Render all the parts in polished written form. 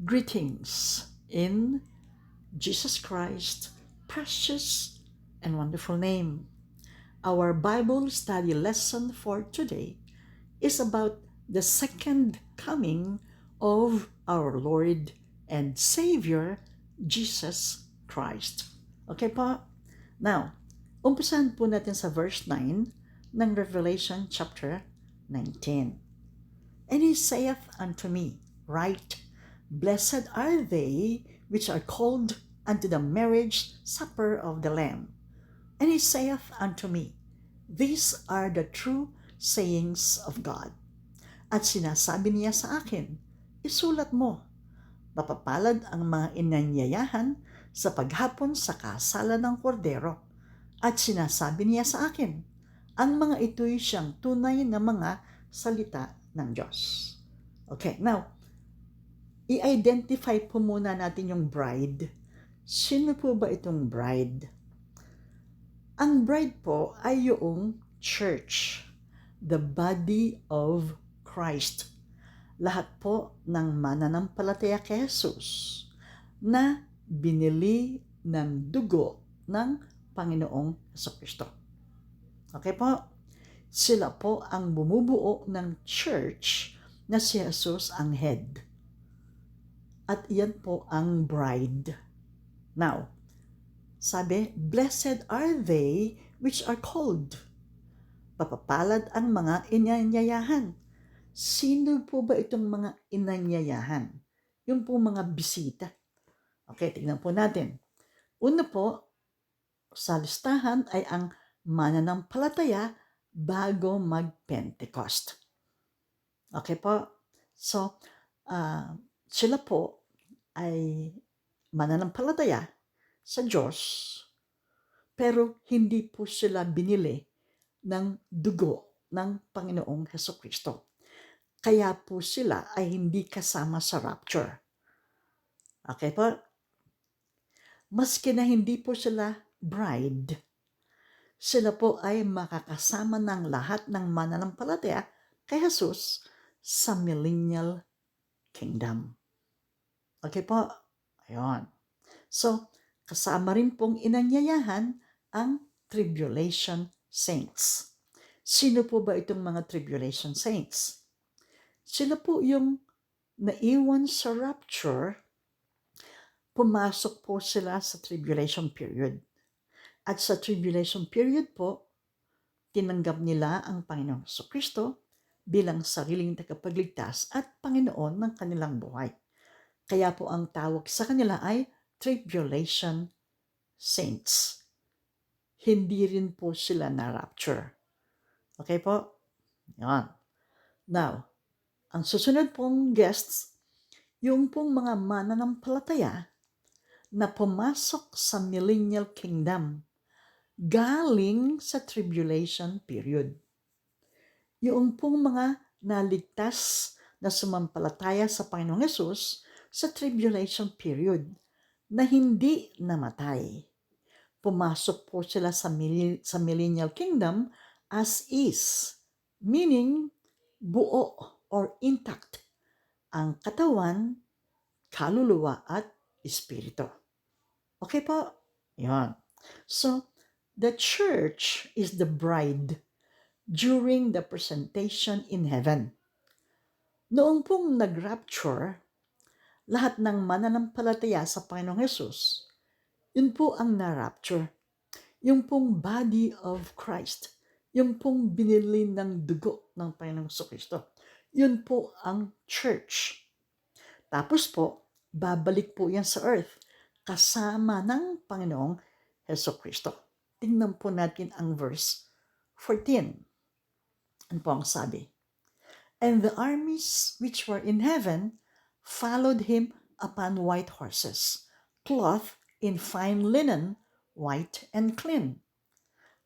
Greetings in Jesus Christ, precious and wonderful name. Our Bible study lesson for today is about the second coming of our Lord and Savior, Jesus Christ. Okay po? Now, umpisahan po natin sa verse 9 ng Revelation chapter 19. And he saith unto me, Write, Blessed are they which are called unto the marriage supper of the Lamb. And he saith unto me, These are the true sayings of God. At sinasabi niya sa akin, isulat mo, mapapalad ang mga inanyayahan sa paghapon sa kasalan ng kordero. At sinasabi niya sa akin, ang mga ito'y siyang tunay na mga salita ng Diyos. Okay, now, i-identify po muna natin yung bride. Sino po ba itong bride? Ang bride po ay yung church, the body of Christ. Lahat po ng mananampalataya kay Jesus na binili ng dugo ng Panginoong Jesucristo. Okay po? Sila po ang bumubuo ng church na si Jesus ang head. At iyan po ang bride. Now, sabi, Blessed are they which are called. Papapalad ang mga inanyayahan. Sino po ba itong mga inanyayahan? Yung po mga bisita. Okay, tignan po natin. Una po, sa listahan ay ang mananampalataya bago mag-Pentecost. Okay po? So, sila po ay mananampalataya sa Diyos, pero hindi po sila binili ng dugo ng Panginoong Hesukristo. Kaya po sila ay hindi kasama sa rapture. Okay po? Maski na hindi po sila bride, sila po ay makakasama ng lahat ng mananampalataya kay Jesus sa millennial kingdom. Okay po? Ayun. So, kasama rin pong inanyayahan ang tribulation saints. Sino po ba itong mga tribulation saints? Sila po yung naiwan sa rapture, pumasok po sila sa tribulation period. At sa tribulation period po, tinanggap nila ang Panginoong Jesucristo bilang sariling tagapagligtas at Panginoon ng kanilang buhay. Kaya po ang tawag sa kanila ay tribulation saints. Hindi rin po sila na rapture. Okay po? Yan. Now, ang susunod pong guests, yung pong mga mananampalataya na pumasok sa millennial kingdom galing sa tribulation period. Yung pong mga naligtas na sumampalataya sa Panginoong Hesus sa tribulation period na hindi namatay. Pumasok po sila sa millennial kingdom as is, meaning buo or intact ang katawan, kaluluwa at espiritu. Okay po? Yan. So, the church is the bride during the presentation in heaven. Noong pong nag-rapture, lahat ng mananampalataya sa Panginoong Hesus, yun po ang na-rapture. Yung pong body of Christ, yung pong binili ng dugo ng Panginoong Jesucristo, yun po ang church. Tapos po, babalik po yan sa earth kasama ng Panginoong Jesucristo. Tingnan po natin ang verse 14. Ano po ang sabi? And the armies which were in heaven followed him upon white horses, clothed in fine linen, white and clean.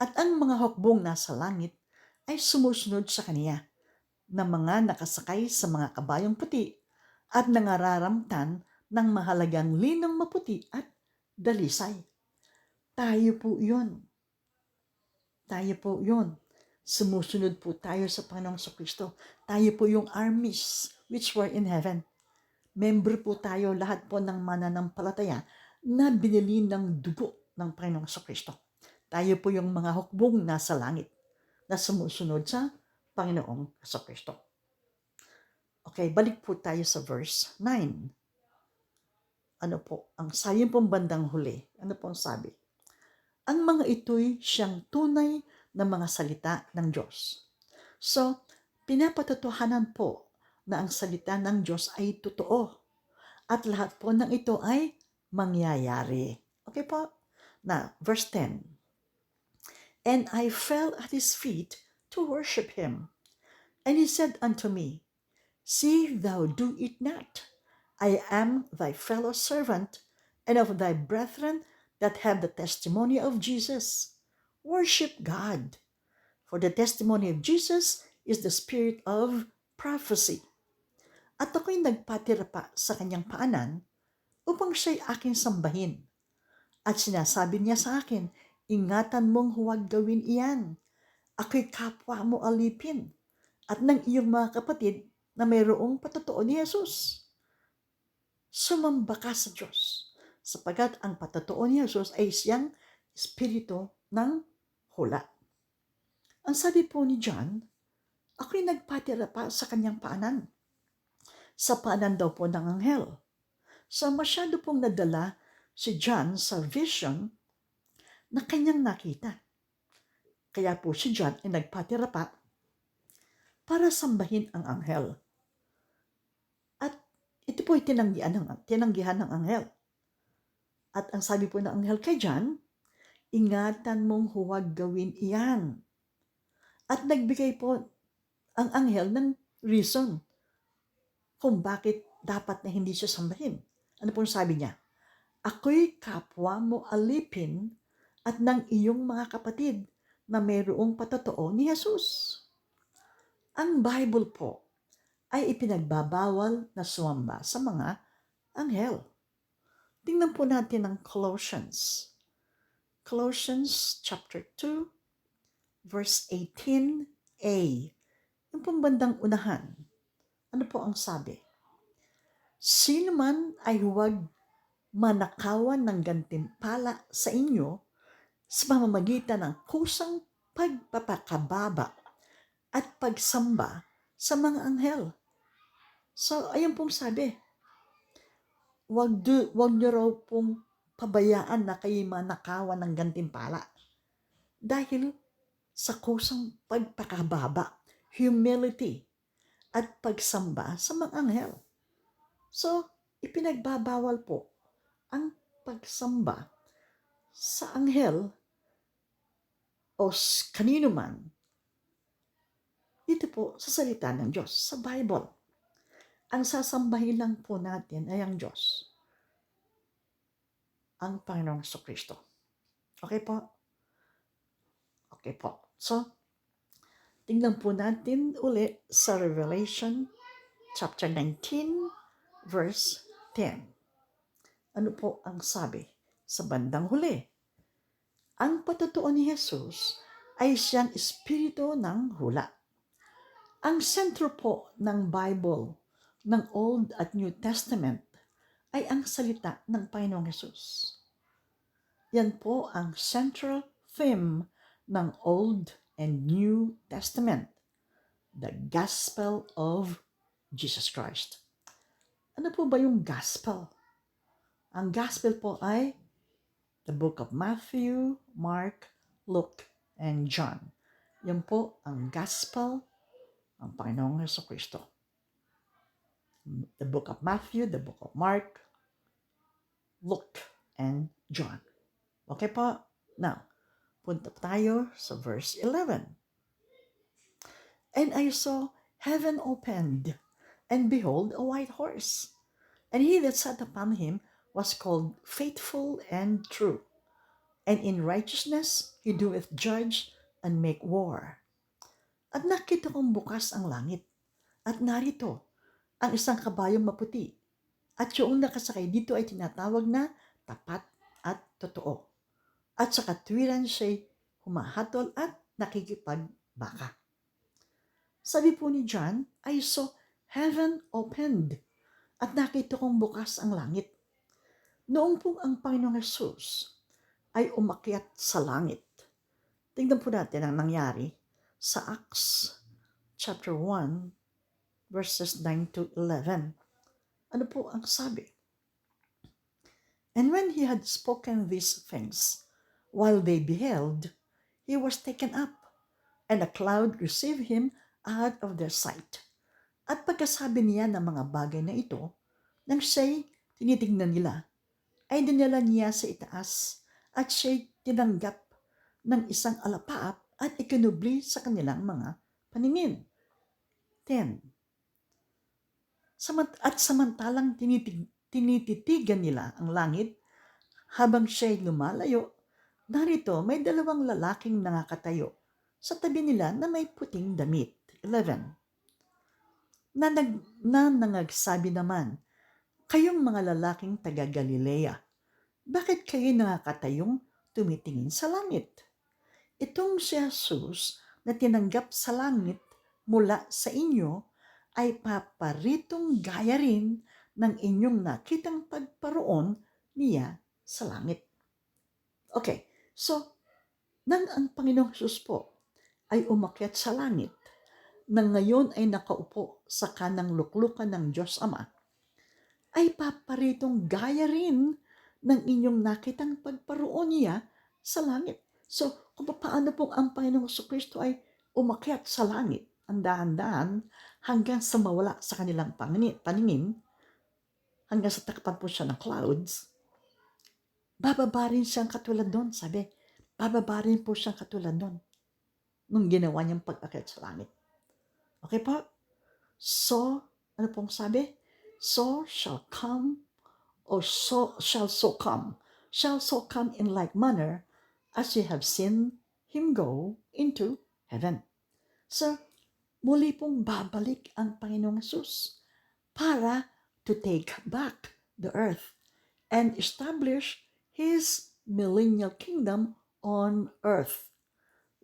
At ang mga hukbong nasa langit ay sumusunod sa kaniya, na mga nakasakay sa mga kabayong puti at nangararamtan ng mahalagang linong maputi at dalisay. Tayo po yun. Tayo po yun. Sumusunod po tayo sa Panginoong Jesucristo. Tayo po yung armies which were in heaven. Member po tayo lahat po ng mananampalataya na binili ng dugo ng Panginoong Kristo. Tayo po yung mga hukbong nasa langit na sumusunod sa Panginoong Kristo. Okay, balik po tayo sa verse 9. Ano po ang sabi pong bandang huli? Ano po ang sabi? Ang mga ito'y siyang tunay na mga salita ng Diyos. So, pinapatotohanan po na ang salita ng Diyos ay totoo. At lahat po ng ito ay mangyayari. Okay po? Now, verse 10. And I fell at his feet to worship him. And he said unto me, See thou do it not. I am thy fellow servant, and of thy brethren that have the testimony of Jesus. Worship God. For the testimony of Jesus is the spirit of prophecy. At ako'y nagpatira pa sa kanyang paanan upang siya'y aking sambahin. At sinasabi niya sa akin, ingatan mong huwag gawin iyan. Ako'y kapwa mo alipin at ng iyong mga kapatid na mayroong patotoo ni Jesus. Sumamba ka sa Diyos, sapagat ang patotoo ni Jesus ay siyang espiritu ng hula. Ang sabi po ni John, ako'y nagpatira pa sa kanyang paanan. Sa paanan daw po ng anghel. So masyado pong nadala si John sa vision na kanyang nakita. Kaya po si John ay nagpatira pa para sambahin ang anghel. At ito po ay tinanggihan ng anghel. At ang sabi po ng anghel kay John, ingatan mong huwag gawin iyan. At nagbigay po ang anghel ng reason kung bakit dapat na hindi siya sambahin. Ano pong sabi niya? Ako'y kapwa mo alipin at ng iyong mga kapatid na mayroong patotoo ni Jesus. Ang Bible po ay ipinagbabawal na sumamba sa mga anghel. Tingnan po natin ang Colossians. Colossians chapter 2, verse 18a. Yung pong bandang unahan. Ano po ang sabi? Sino man ay huwag manakawan ng gantimpala sa inyo sa pamamagitan ng kusang pagpapakababa at pagsamba sa mga anghel. So, ayun pong sabi, wag niyo raw pong pabayaan na kayo manakawan ng gantimpala. Dahil sa kusang pagpakababa, humility, at pagsamba sa mga anghel. So, ipinagbabawal po ang pagsamba sa anghel o kanino man dito po sa salita ng Diyos, sa Bible. Ang sasambahin lang po natin ay ang Diyos, ang Panginoong Kristo. Okay po? Okay po. So, tingnan po natin uli sa Revelation chapter 19, verse 10. Ano po ang sabi sa bandang huli? Ang patotoo ni Jesus ay siyang espiritu ng hula. Ang sentro po ng Bible, ng Old at New Testament, ay ang salita ng Panginoong Jesus. Yan po ang central theme ng Old and New Testament, the Gospel of Jesus Christ. Ano po ba yung gospel? Ang gospel po ay the book of Matthew, Mark, Luke, and John. Yan po ang gospel ng Panginoong Jesucristo. The book of Matthew, the book of Mark, Luke, and John. Okay po? Now, punta tayo sa verse 11. And I saw heaven opened, and behold, a white horse. And he that sat upon him was called Faithful and True. And in righteousness he doeth judge and make war. At nakita kong bukas ang langit. At narito, ang isang kabayong maputi. At yung nakasakay dito ay tinatawag na tapat at totoo. At sa katwiran siya'y humahatol at nakikipagbaka. Sabi po ni John, I saw heaven opened. at nakita kong bukas ang langit. Noong pong ang Panginoong Hesus ay umakyat sa langit. Tingnan po natin ang nangyari sa Acts chapter 1 verses 9 to 11. Ano po ang sabi? And when he had spoken these things, while they beheld, he was taken up, and a cloud received him out of their sight. At pagkasabi niya ng mga bagay na ito, nang siya'y tinitingnan nila, ay dinala niya sa itaas at siya'y tinanggap ng isang alapaap at ikinubli sa kanilang mga paningin. 10. At samantalang tinititigan nila ang langit, habang siya'y lumalayo, narito may dalawang lalaking nakakatayo sa tabi nila na may puting damit. 11. Na nangagsabi naman, kayong mga lalaking taga Galilea, bakit kayo nakakatayong tumitingin sa langit? Itong si Jesus na tinanggap sa langit mula sa inyo ay paparitong gaya rin ng inyong nakitang pagparoon niya sa langit. Okay, so nang ang Panginoong Jesus po ay umakyat sa langit, nang ngayon ay nakaupo sa kanang luklukan ng Diyos Ama, ay paparitong gaya rin ng inyong nakitang pagparoon niya sa langit. So, kung paano pong ang Panginoong Kristo ay umakyat sa langit, ang dahan-dahan, hanggang sa mawala sa kanilang paningin, hanggang sa takpan po siya ng clouds, bababa rin siyang katulad doon. Sabi, bababa rin po siyang katulad doon nung ginawa niyang pag-akyat sa langit. Okay po? So, ano pong sabi? So shall come, or shall so come in like manner as ye have seen him go into heaven. So, muli pong babalik ang Panginoong Hesus para to take back the earth and establish His millennial kingdom on earth.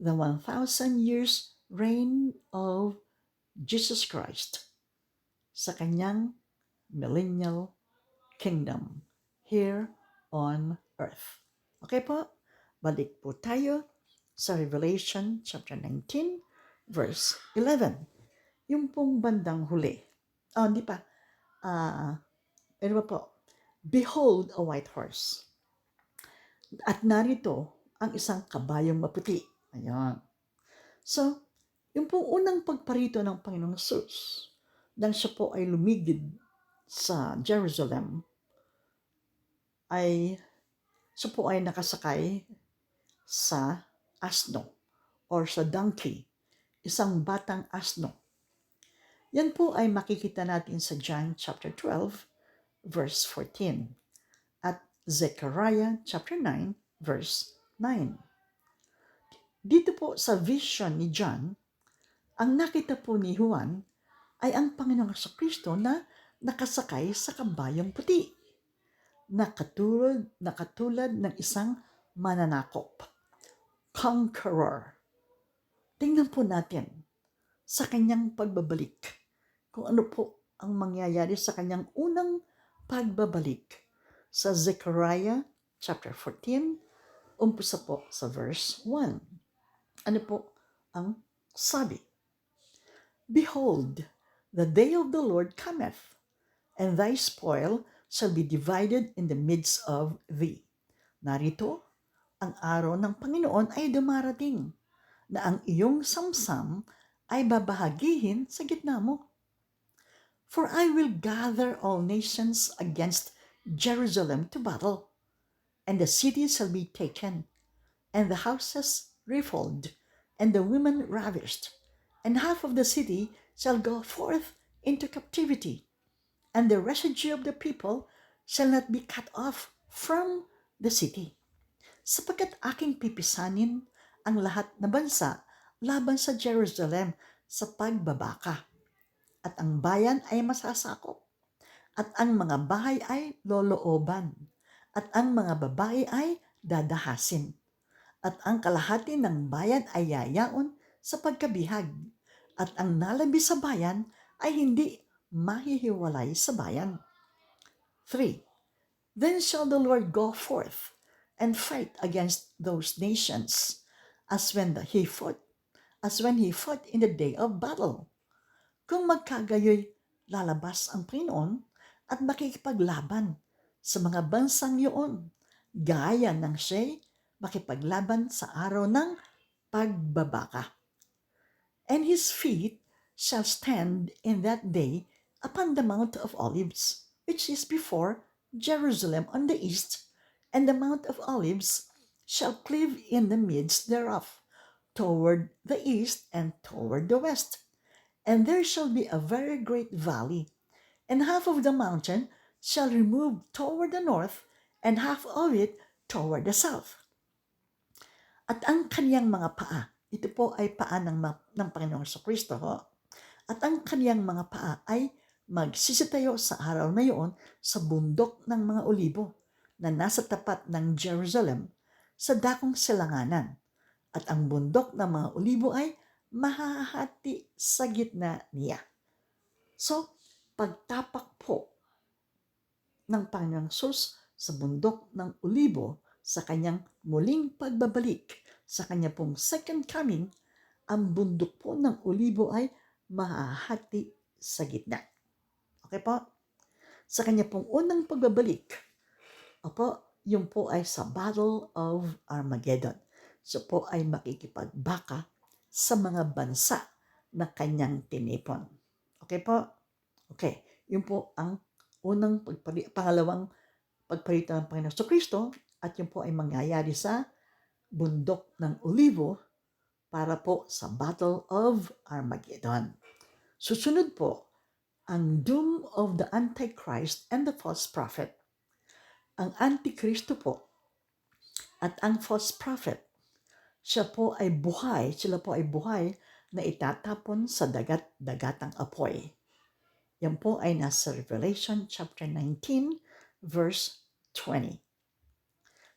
The 1,000 years reign of Jesus Christ sa kanyang millennial kingdom here on earth. Okay po? Balik po tayo sa Revelation chapter 19 verse 11. Yung pong bandang huli. Hindi pa. Ano ba po? Behold a white horse. At narito ang isang kabayong maputi. Ayan. So, yung pong unang pagparito ng Panginoong Jesus, nang siya po ay lumigid sa Jerusalem, ay siya po ay nakasakay sa asno or sa donkey, isang batang asno. Yan po ay makikita natin sa John chapter 12 verse 14 at Zechariah chapter 9 verse 9. Dito po sa vision ni John, ang nakita po ni Juan ay ang Panginoong Kristo na nakasakay sa kabayong puti, na katulad ng isang mananakop, conqueror. Tingnan po natin sa kanyang pagbabalik, kung ano po ang mangyayari sa kanyang unang pagbabalik. Sa Zechariah chapter 14, umpisa po sa verse 1. Ano po ang sabi? Behold, the day of the Lord cometh, and thy spoil shall be divided in the midst of thee. Narito, ang araw ng Panginoon ay dumarating, na ang iyong samsam ay babahagihin sa gitna mo. For I will gather all nations against Jerusalem to battle, and the city shall be taken, and the houses rifled, and the women ravished, and half of the city shall go forth into captivity, and the residue of the people shall not be cut off from the city. Sapagkat aking pipisanin ang lahat na bansa laban sa Jerusalem sa pagbabaka, at ang bayan ay masasakop, at ang mga bahay ay lolooban, at ang mga babae ay dadahasin, at ang kalahati ng bayan ay yayaon sa pagkabihag, at ang nalabi sa bayan ay hindi mahihiwalay sa bayan. 3. Then shall the Lord go forth and fight against those nations, as when he fought in the day of battle. Kung magkagayoy, lalabas ang Panginoon at makikipaglaban sa mga bansang iyon, gaya ng siya'y makipaglaban sa araw ng pagbabaka. And his feet shall stand in that day upon the Mount of Olives, which is before Jerusalem on the east, and the Mount of Olives shall cleave in the midst thereof, toward the east and toward the west. And there shall be a very great valley, and half of the mountain shall remove toward the north, and half of it toward the south. At ang kaniyang mga paa, ito po ay paa ng Panginoong Kristo, at ang kaniyang mga paa ay magsisitayo sa araw na iyon sa bundok ng mga olibo na nasa tapat ng Jerusalem sa dakong silanganan. At ang bundok ng mga olibo ay mahahati sa gitna niya. So, pagtapak po ng Panginoong Sus sa bundok ng olibo sa kanyang muling pagbabalik, sa kanya pong second coming, ang bundok po ng olibo ay mahahati sa gitna. Okay po? Sa kanya pong unang pagbabalik, yun po ay sa Battle of Armageddon. So po ay makikipagbaka sa mga bansa na kanyang tinipon. Okay po? Okay. Yun po ang pangalawang pagpalitan ng Panginoon Kristo, at yun po ay mangyayari sa bundok ng Olivo para po sa Battle of Armageddon. Susunod po, ang doom of the Antichrist and the false prophet. Ang Antikristo po at ang false prophet, sila po ay buhay na itatapon sa dagatang apoy. Yan po ay nasa Revelation chapter 19 verse 20.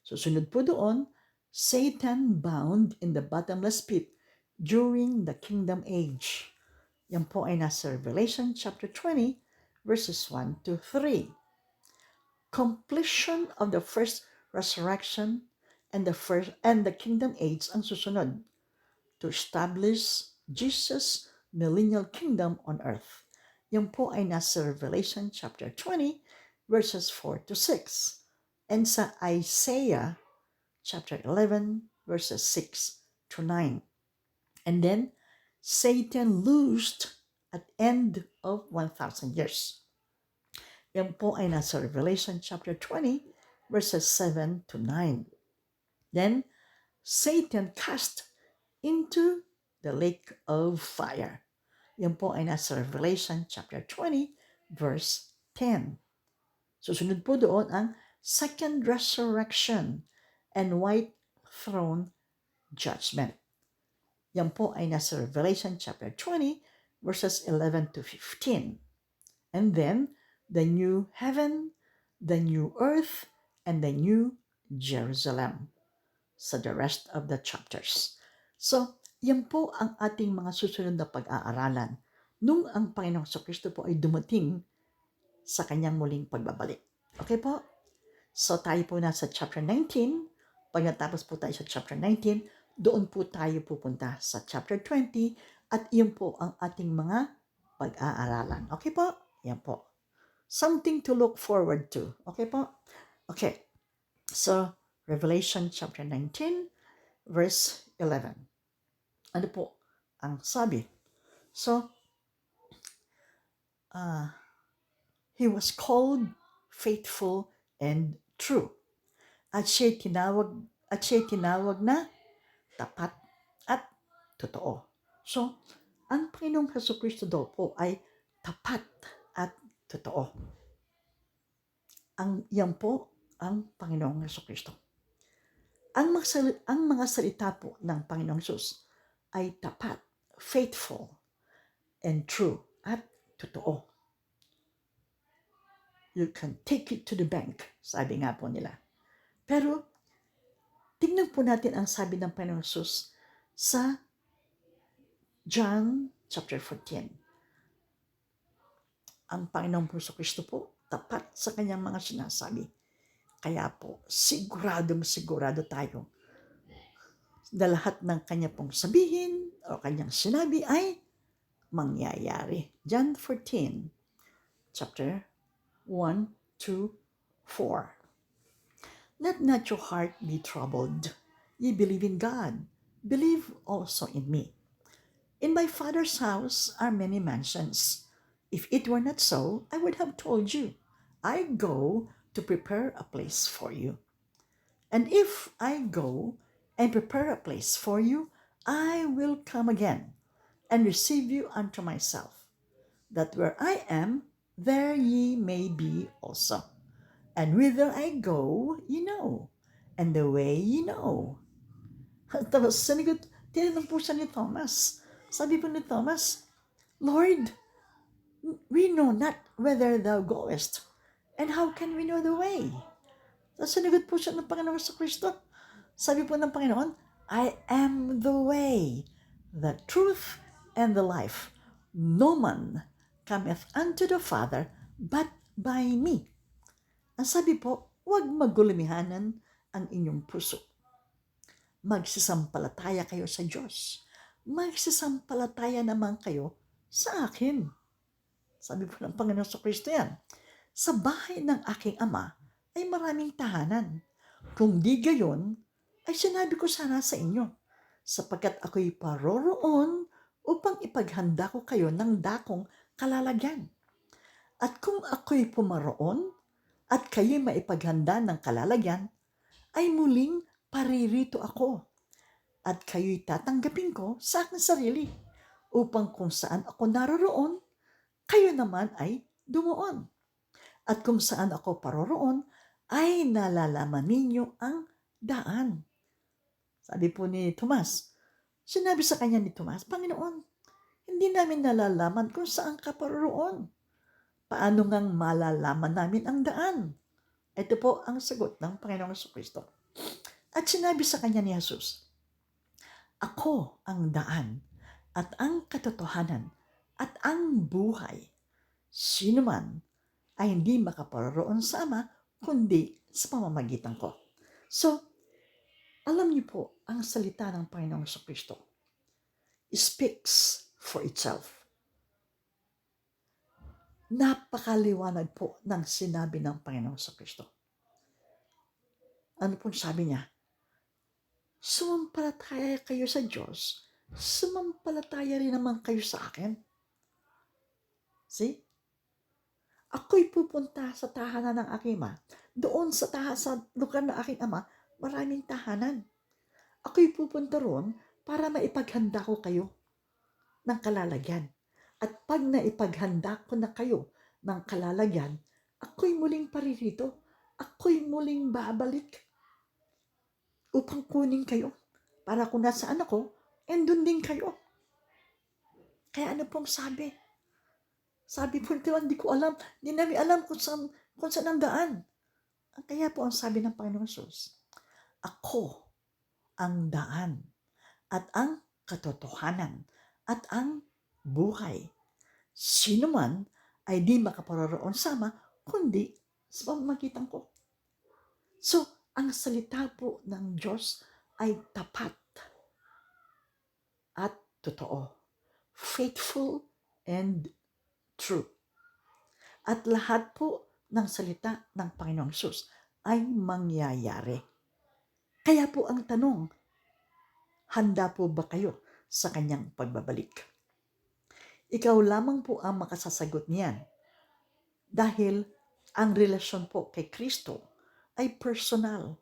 Susunod po doon, Satan bound in the bottomless pit during the kingdom age. Yan po ay nasa Revelation chapter 20 verses 1 to 3. Completion of the first resurrection and the kingdom age ang susunod, to establish Jesus' millennial kingdom on earth. Yan po ay nasa Revelation chapter 20 verses 4 to 6. And sa Isaiah chapter 11 verses 6 to 9. And then Satan loosed at end of 1,000 years. Yan po ay nasa Revelation chapter 20 verses 7 to 9. Then Satan cast into the lake of fire. Yan po ay nasa Revelation chapter 20 verse 10. Susunod po doon ang second resurrection and white throne judgment. Yan po ay nasa Revelation chapter 20 verses 11 to 15. And then the new heaven, the new earth, and the new Jerusalem sa the rest of the chapters. So, yan po ang ating mga susunod na pag-aaralan nung ang Panginoong Kristo po ay dumating sa kanyang muling pagbabalik. Okay po? So, tayo po na sa chapter 19. Pag natapos po tayo sa chapter 19, doon po tayo pupunta sa chapter 20 at yun po ang ating mga pag-aaralan. Okay po? Yan po. Something to look forward to. Okay po? Okay. So, Revelation chapter 19, verse 11. Ano po ang sabi? So, he was called faithful and true. At siya'y tinawag na tapat at totoo. So, ang Panginoong Jesucristo daw po ay tapat at totoo. Yan po ang Panginoong Jesucristo. Ang mga salita po ng Panginoong Jesus ay tapat, faithful, and true, at totoo. You can take it to the bank, sabi nga po nila. Pero, tingnan po natin ang sabi ng Panginoong Jesus sa John chapter 14. Ang Panginoong Kristo po, tapat sa kanyang mga sinasabi. Kaya po, sigurado tayo na lahat ng kanya pong sabihin o kanyang sinabi ay mangyayari. John 14, chapter 1 to 4. Let not your heart be troubled. Ye believe in God. Believe also in me. In my Father's house are many mansions. If it were not so, I would have told you. I go to prepare a place for you. And if I go and prepare a place for you, I will come again and receive you unto myself, that where I am, there ye may be also. And whither I go, ye know, and the way ye know. Tapos sinigot, tinanong po siya ni Thomas. Sabi po ni Thomas, Lord, we know not whither thou goest, and how can we know the way? Tapos sinigot po siya ng Panginoon sa Kristo. Sabi po ng Panginoon, I am the way, the truth, and the life. No man cometh unto the Father but by me. Ang sabi po, huwag magulumihanan ang inyong puso. Magsisampalataya kayo sa Diyos. Magsisampalataya naman kayo sa akin. Sabi po ng Panginoon sa Kristo yan. Sa bahay ng aking ama ay maraming tahanan. Kung di gayon, ay sinabi ko sana sa inyo, sapagkat ako'y paroroon upang ipaghanda ko kayo ng dakong kalalagyan. At kung ako'y pumaroon at kayo'y maipaghanda ng kalalagyan, ay muling paririto ako at kayo'y tatanggapin ko sa aking sarili upang kung saan ako naroroon, kayo naman ay dumuon. At kung saan ako paroroon, ay nalalaman ninyo ang daan. Sabi po ni Tomas, sinabi sa kanya ni Tomas, Panginoon, hindi namin nalalaman kung saan ka paroroon. Paano ngang malalaman namin ang daan? Ito po ang sagot ng Panginoong Kristo. At sinabi sa kanya ni Jesus, Ako ang daan at ang katotohanan at ang buhay. Sino man ay hindi makaparoroon sa Ama, kundi sa pamamagitan ko. So, alam niyo po, ang salita ng Panginoong Kristo speaks for itself. Napakaliwanag po ng sinabi ng Panginoong Kristo. Ano pong sabi niya? Sumampalataya kayo sa Diyos, sumampalataya rin naman kayo sa akin. See? Ako'y pupunta sa tahanan ng aking ama. Doon sa lugar ng aking ama, maraming tahanan. Ako'y pupunta roon para maipaghanda ko kayo ng kalalagyan. At pag naipaghanda ko na kayo ng kalalagyan, ako'y muling paririto. Ako'y muling babalik upang kunin kayo. Para kung nasaan ako, andun din kayo. Kaya ano pong sabi? Sabi po nito, hindi ko alam. Hindi namin alam kung saan ang daan. Kaya po ang sabi ng Panginoon Jesus, Ako ang daan at ang katotohanan at ang buhay. Sino man ay di makaparoroon sama, kundi sa pamamagitan ko. So, ang salita po ng Diyos ay tapat at totoo. Faithful and true. At lahat po ng salita ng Panginoong Jesus ay mangyayari. Kaya po ang tanong, handa po ba kayo sa kanyang pagbabalik? Ikaw lamang po ang makasasagot niyan. Dahil ang relasyon po kay Kristo ay personal.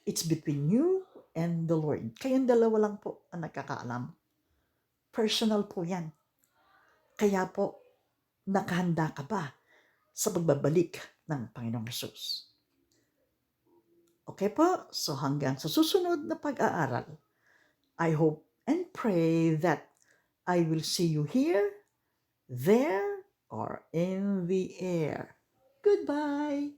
It's between you and the Lord. Kayong dalawa lang po ang nakakaalam. Personal po yan. Kaya po, nakahanda ka ba sa pagbabalik ng Panginoong Jesus? Okay po, so hanggang sa susunod na pag-aaral, I hope and pray that I will see you here, there, or in the air. Goodbye!